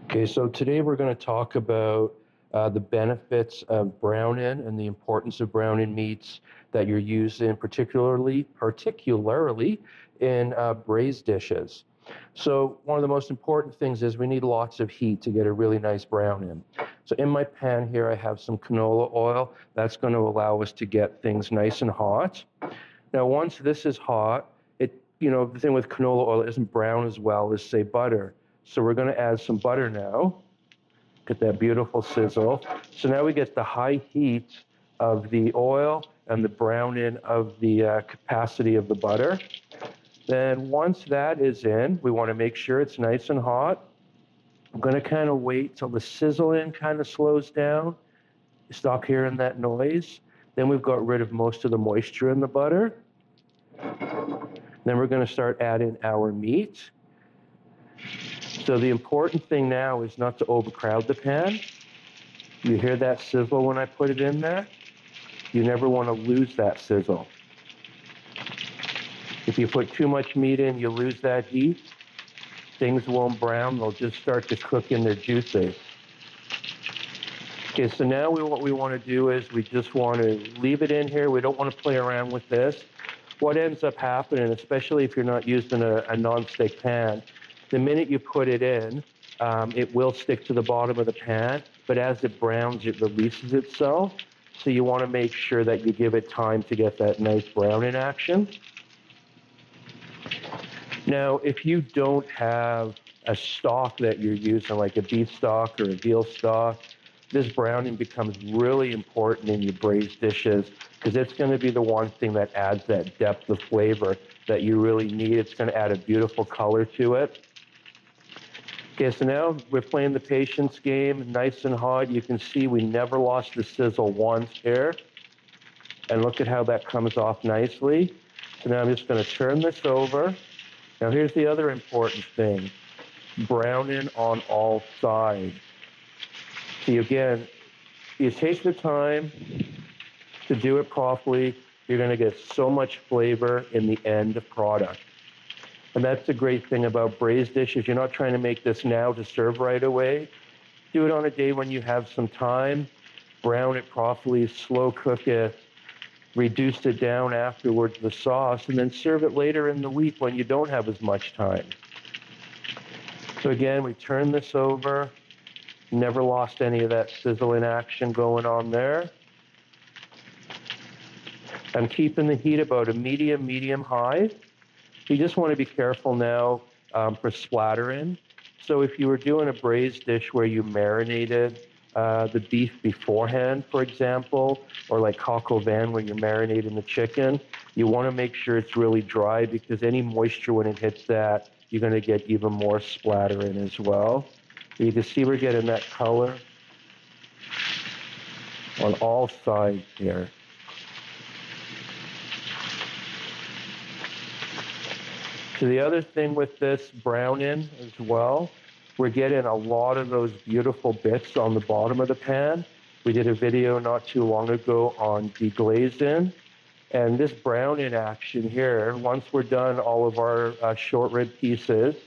Okay, so today we're going to talk about the benefits of brown-in and the importance of brown-in meats that you're using, particularly in braised dishes. So one of the most important things is we need lots of heat to get a really nice brown-in. So in my pan here, I have some canola oil. That's going to allow us to get things nice and hot. Now, once this is hot, the thing with canola oil, it isn't brown as well as, say, butter. So we're going to add some butter now. Get that beautiful sizzle. So now we get the high heat of the oil and the brown-in of the capacity of the butter. Then once that is in, we want to make sure it's nice and hot. I'm going to kind of wait till the sizzling kind of slows down. Stop hearing that noise. Then we've got rid of most of the moisture in the butter. Then we're going to start adding our meat. So the important thing now is not to overcrowd the pan. You hear that sizzle when I put it in there? You never want to lose that sizzle. If you put too much meat in, you lose that heat. Things won't brown, they'll just start to cook in their juices. Okay, so now what we want to do is we just want to leave it in here. We don't want to play around with this. What ends up happening, especially if you're not using a non-stick pan, the minute you put it in, it will stick to the bottom of the pan, but as it browns, it releases itself. So you want to make sure that you give it time to get that nice browning action. Now, if you don't have a stock that you're using, like a beef stock or a veal stock, this browning becomes really important in your braised dishes because it's going to be the one thing that adds that depth of flavor that you really need. It's going to add a beautiful color to it. Okay, so now we're playing the patience game, nice and hot. You can see we never lost the sizzle once here. And look at how that comes off nicely. So now I'm just going to turn this over. Now here's the other important thing. Browning on all sides. See, again, you take the time to do it properly, you're going to get so much flavor in the end product. And that's the great thing about braised dishes. You're not trying to make this now to serve right away. Do it on a day when you have some time. Brown it properly, slow cook it, reduce it down afterwards, the sauce, and then serve it later in the week when you don't have as much time. So again, we turn this over. Never lost any of that sizzling action going on there. I'm keeping the heat about a medium high. You just want to be careful now for splattering. So if you were doing a braised dish where you marinated the beef beforehand, for example, or like coq au vin where you're marinating the chicken, you want to make sure it's really dry because any moisture when it hits that, you're going to get even more splattering as well. You can see we're getting that color on all sides here. So the other thing with this brown-in as well, we're getting a lot of those beautiful bits on the bottom of the pan. We did a video not too long ago on deglazing. And this brown-in action here, once we're done all of our short rib pieces,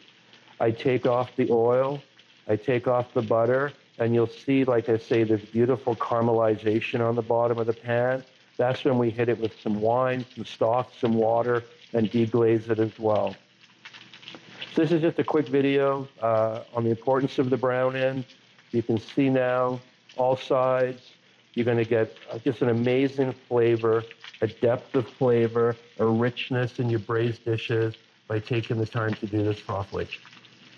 I take off the oil, I take off the butter, and you'll see, like I say, this beautiful caramelization on the bottom of the pan. That's when we hit it with some wine, some stock, some water, and deglaze it as well. So this is just a quick video on the importance of the brown-in. You can see now all sides. You're going to get just an amazing flavor, a depth of flavor, a richness in your braised dishes by taking the time to do this properly.